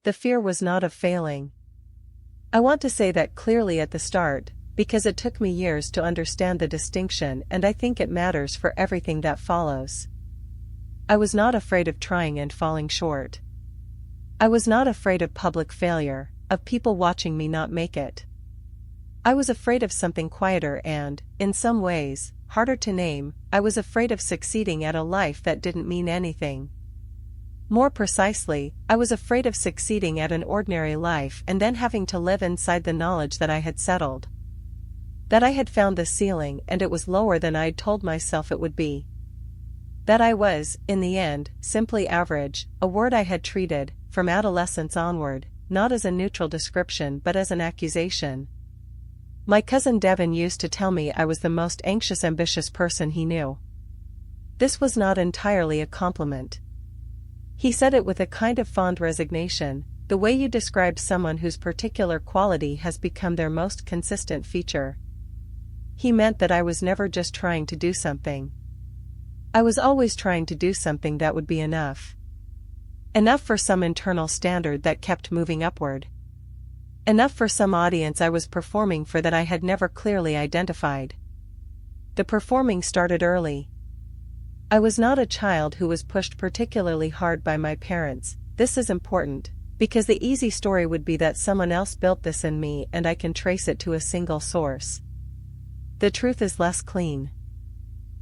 The fear was not of failing. I want to say that clearly at the start, because it took me years to understand the distinction, and I think it matters for everything that follows. I was not afraid of trying and falling short. I was not afraid of public failure, of people watching me not make it. I was afraid of something quieter and, in some ways, harder to name. I was afraid of succeeding at a life that didn't mean anything. More precisely, I was afraid of succeeding at an ordinary life and then having to live inside the knowledge that I had settled. That I had found the ceiling and it was lower than I'd told myself it would be. That I was, in the end, simply average, a word I had treated, from adolescence onward, not as a neutral description but as an accusation. My cousin Devin used to tell me I was the most anxious, ambitious person he knew. This was not entirely a compliment. He said it with a kind of fond resignation, the way you describe someone whose particular quality has become their most consistent feature. He meant that I was never just trying to do something. I was always trying to do something that would be enough. Enough for some internal standard that kept moving upward. Enough for some audience I was performing for that I had never clearly identified. The performing started early. I was not a child who was pushed particularly hard by my parents. This is important, because the easy story would be that someone else built this in me and I can trace it to a single source. The truth is less clean.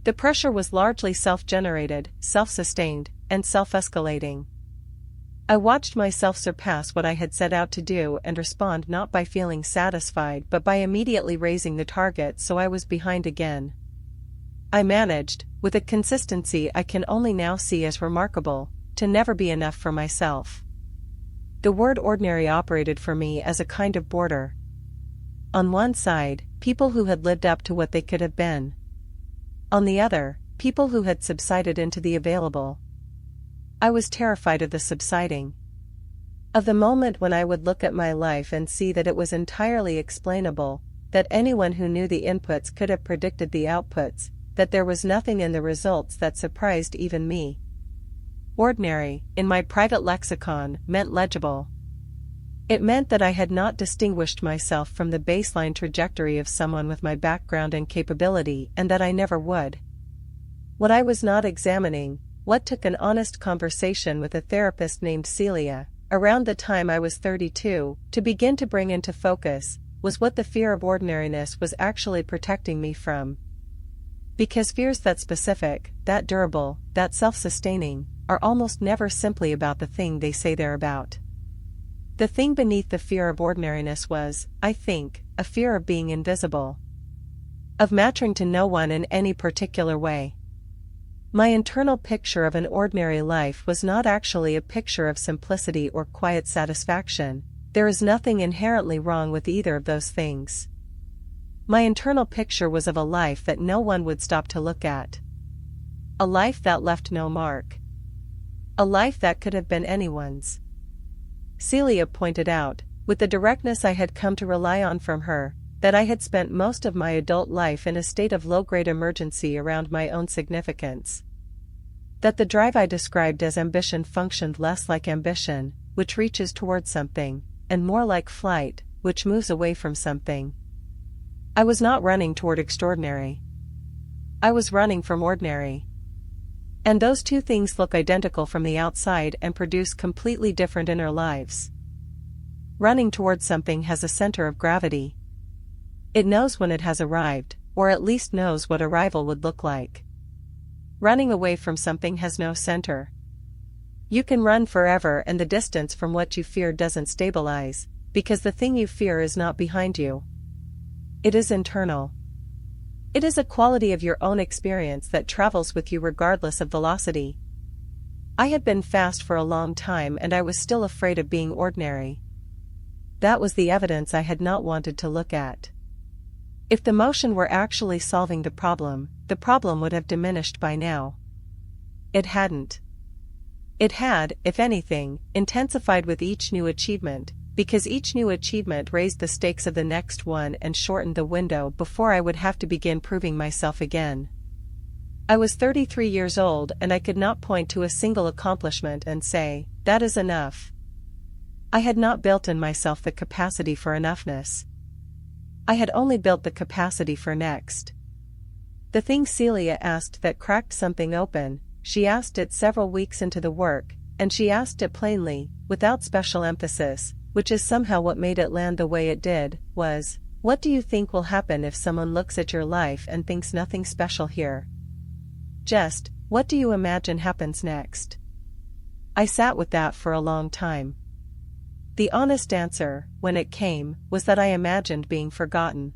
The pressure was largely self-generated, self-sustained, and self-escalating. I watched myself surpass what I had set out to do and respond not by feeling satisfied but by immediately raising the target, so I was behind again. I managed, with a consistency I can only now see as remarkable, to never be enough for myself. The word ordinary operated for me as a kind of border. On one side, people who had lived up to what they could have been. On the other, people who had subsided into the available. I was terrified of the subsiding. Of the moment when I would look at my life and see that it was entirely explainable, that anyone who knew the inputs could have predicted the outputs, that there was nothing in the results that surprised even me. Ordinary, in my private lexicon, meant legible. It meant that I had not distinguished myself from the baseline trajectory of someone with my background and capability, and that I never would. What I was not examining, what took an honest conversation with a therapist named Celia, around the time I was 32, to begin to bring into focus, was what the fear of ordinariness was actually protecting me from. Because fears that specific, that durable, that self-sustaining, are almost never simply about the thing they say they're about. The thing beneath the fear of ordinariness was, I think, a fear of being invisible. Of mattering to no one in any particular way. My internal picture of an ordinary life was not actually a picture of simplicity or quiet satisfaction. There is nothing inherently wrong with either of those things. My internal picture was of a life that no one would stop to look at. A life that left no mark. A life that could have been anyone's. Celia pointed out, with the directness I had come to rely on from her, that I had spent most of my adult life in a state of low-grade emergency around my own significance. That the drive I described as ambition functioned less like ambition, which reaches towards something, and more like flight, which moves away from something. I was not running toward extraordinary. I was running from ordinary. And those two things look identical from the outside and produce completely different inner lives. Running towards something has a center of gravity. It knows when it has arrived, or at least knows what arrival would look like. Running away from something has no center. You can run forever and the distance from what you fear doesn't stabilize, because the thing you fear is not behind you. It is internal. It is a quality of your own experience that travels with you regardless of velocity. I had been fast for a long time and I was still afraid of being ordinary. That was the evidence I had not wanted to look at. If the motion were actually solving the problem would have diminished by now. It hadn't. It had, if anything, intensified with each new achievement, because each new achievement raised the stakes of the next one and shortened the window before I would have to begin proving myself again. I was 33 years old and I could not point to a single accomplishment and say, that is enough. I had not built in myself the capacity for enoughness. I had only built the capacity for next. The thing Celia asked that cracked something open, she asked it several weeks into the work, and she asked it plainly, without special emphasis, which is somehow what made it land the way it did, was, "What do you think will happen if someone looks at your life and thinks nothing special here? Just, what do you imagine happens next?" I sat with that for a long time. The honest answer, when it came, was that I imagined being forgotten.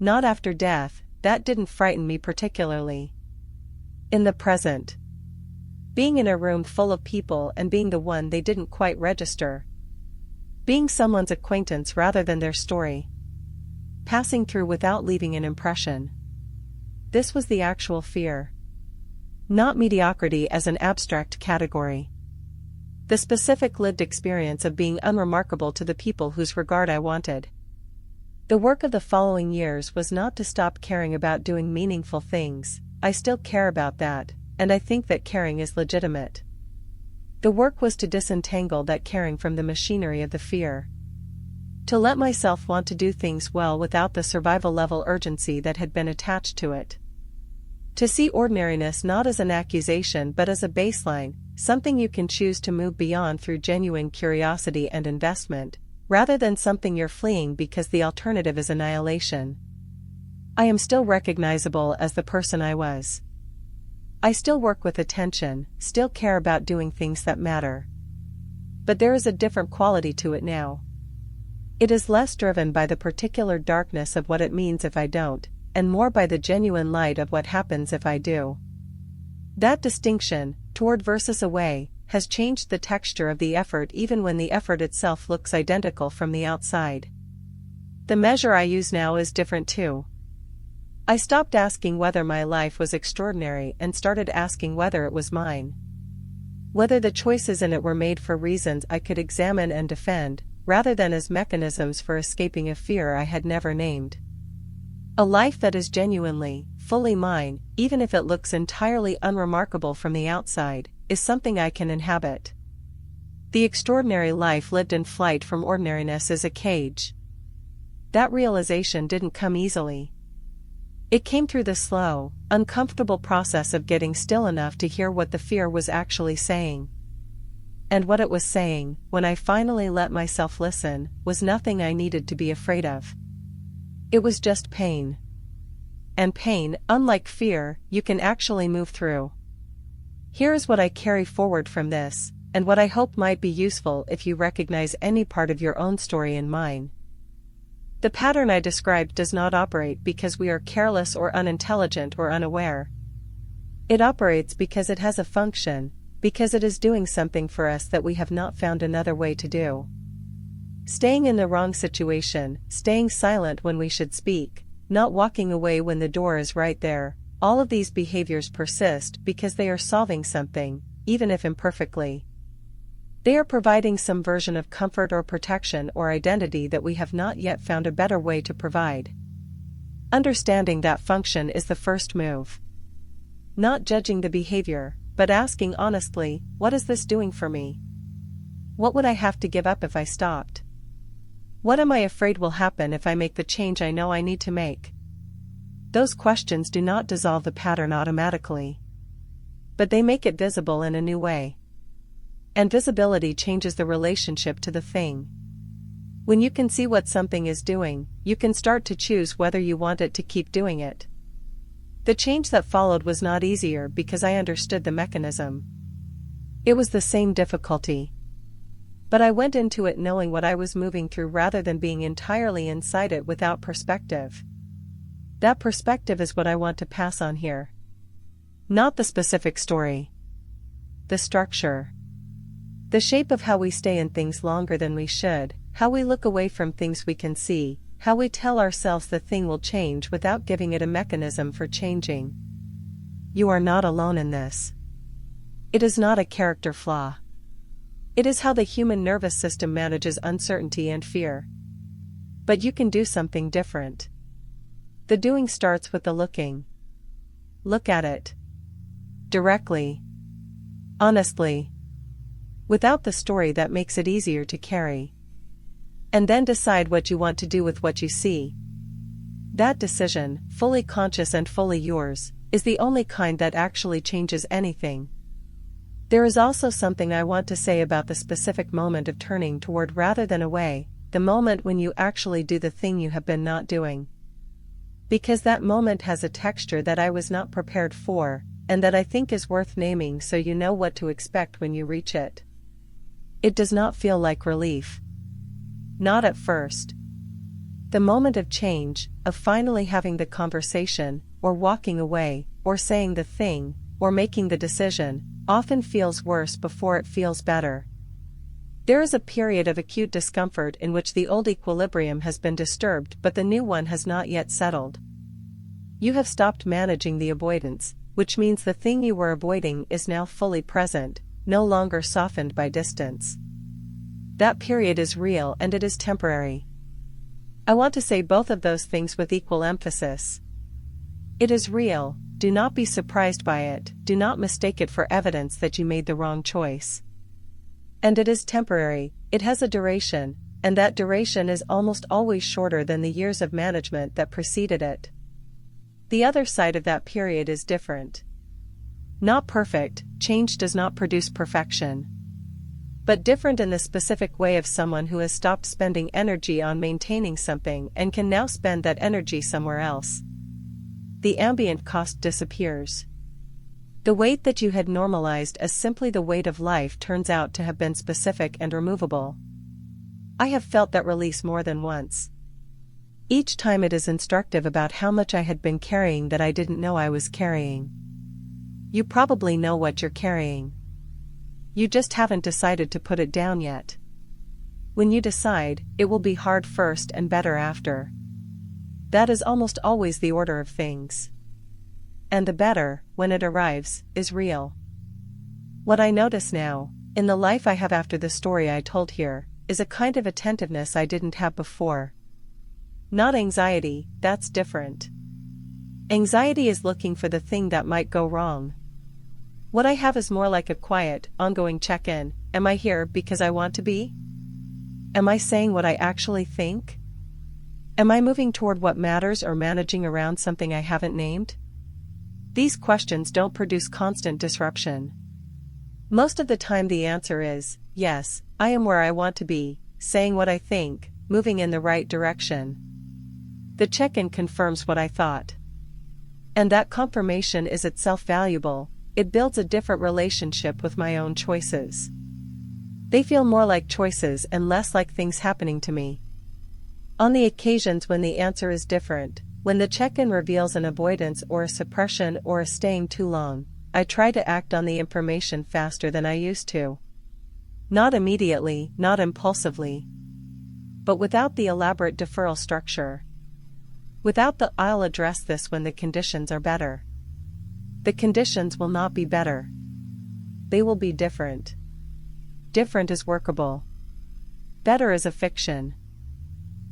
Not after death, that didn't frighten me particularly. In the present. Being in a room full of people and being the one they didn't quite register. Being someone's acquaintance rather than their story. Passing through without leaving an impression. This was the actual fear. Not mediocrity as an abstract category. The specific lived experience of being unremarkable to the people whose regard I wanted. The work of the following years was not to stop caring about doing meaningful things. I still care about that, and I think that caring is legitimate. The work was to disentangle that caring from the machinery of the fear. To let myself want to do things well without the survival-level urgency that had been attached to it. To see ordinariness not as an accusation but as a baseline, something you can choose to move beyond through genuine curiosity and investment, rather than something you're fleeing because the alternative is annihilation. I am still recognizable as the person I was. I still work with attention, still care about doing things that matter. But there is a different quality to it now. It is less driven by the particular darkness of what it means if I don't, and more by the genuine light of what happens if I do. That distinction, toward versus away, has changed the texture of the effort even when the effort itself looks identical from the outside. The measure I use now is different too. I stopped asking whether my life was extraordinary and started asking whether it was mine. Whether the choices in it were made for reasons I could examine and defend, rather than as mechanisms for escaping a fear I had never named. A life that is genuinely, fully mine, even if it looks entirely unremarkable from the outside, is something I can inhabit. The extraordinary life lived in flight from ordinariness is a cage. That realization didn't come easily. It came through the slow, uncomfortable process of getting still enough to hear what the fear was actually saying. And what it was saying, when I finally let myself listen, was nothing I needed to be afraid of. It was just pain. And pain, unlike fear, you can actually move through. Here is what I carry forward from this, and what I hope might be useful if you recognize any part of your own story in mine. The pattern I described does not operate because we are careless or unintelligent or unaware. It operates because it has a function, because it is doing something for us that we have not found another way to do. Staying in the wrong situation, staying silent when we should speak, not walking away when the door is right there, all of these behaviors persist because they are solving something, even if imperfectly. They are providing some version of comfort or protection or identity that we have not yet found a better way to provide. Understanding that function is the first move. Not judging the behavior, but asking honestly, what is this doing for me? What would I have to give up if I stopped? What am I afraid will happen if I make the change I know I need to make? Those questions do not dissolve the pattern automatically. But they make it visible in a new way. And visibility changes the relationship to the thing. When you can see what something is doing, you can start to choose whether you want it to keep doing it. The change that followed was not easier because I understood the mechanism. It was the same difficulty. But I went into it knowing what I was moving through rather than being entirely inside it without perspective. That perspective is what I want to pass on here. Not the specific story. The structure. The shape of how we stay in things longer than we should, how we look away from things we can see, how we tell ourselves the thing will change without giving it a mechanism for changing. You are not alone in this. It is not a character flaw. It is how the human nervous system manages uncertainty and fear. But you can do something different. The doing starts with the looking. Look at it. Directly. Honestly. without the story that makes it easier to carry. And then decide what you want to do with what you see. That decision, fully conscious and fully yours, is the only kind that actually changes anything. There is also something I want to say about the specific moment of turning toward rather than away, the moment when you actually do the thing you have been not doing. Because that moment has a texture that I was not prepared for, and that I think is worth naming so you know what to expect when you reach it. It does not feel like relief. Not at first. The moment of change, of finally having the conversation, or walking away, or saying the thing, or making the decision, often feels worse before it feels better. There is a period of acute discomfort in which the old equilibrium has been disturbed but the new one has not yet settled. You have stopped managing the avoidance, which means the thing you were avoiding is now fully present, no longer softened by distance. That period is real and it is temporary. I want to say both of those things with equal emphasis. It is real, do not be surprised by it, do not mistake it for evidence that you made the wrong choice. And it is temporary, it has a duration, and that duration is almost always shorter than the years of management that preceded it. The other side of that period is different. Not perfect, change does not produce perfection. But different in the specific way of someone who has stopped spending energy on maintaining something and can now spend that energy somewhere else. The ambient cost disappears. The weight that you had normalized as simply the weight of life turns out to have been specific and removable. I have felt that release more than once. Each time it is instructive about how much I had been carrying that I didn't know I was carrying. You probably know what you're carrying. You just haven't decided to put it down yet. When you decide, it will be hard first and better after. That is almost always the order of things. And the better, when it arrives, is real. What I notice now, in the life I have after the story I told here, is a kind of attentiveness I didn't have before. Not anxiety, that's different. Anxiety is looking for the thing that might go wrong. What I have is more like a quiet, ongoing check-in. Am I here because I want to be? Am I saying what I actually think? Am I moving toward what matters or managing around something I haven't named? These questions don't produce constant disruption. Most of the time the answer is, yes, I am where I want to be, saying what I think, moving in the right direction. The check-in confirms what I thought. And that confirmation is itself valuable. It builds a different relationship with my own choices. They feel more like choices and less like things happening to me. On the occasions when the answer is different, when the check-in reveals an avoidance or a suppression or a staying too long, I try to act on the information faster than I used to. Not immediately, not impulsively. But without the elaborate deferral structure. Without the "I'll address this when the conditions are better." The conditions will not be better. They will be different. Different is workable. Better is a fiction.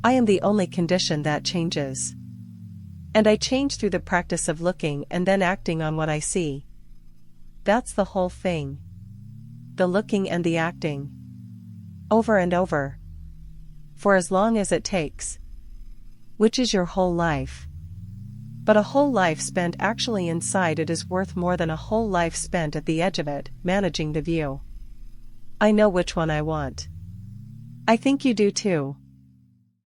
I am the only condition that changes. And I change through the practice of looking and then acting on what I see. That's the whole thing. The looking and the acting. Over and over. For as long as it takes. Which is your whole life. But a whole life spent actually inside it is worth more than a whole life spent at the edge of it, managing the view. I know which one I want. I think you do too.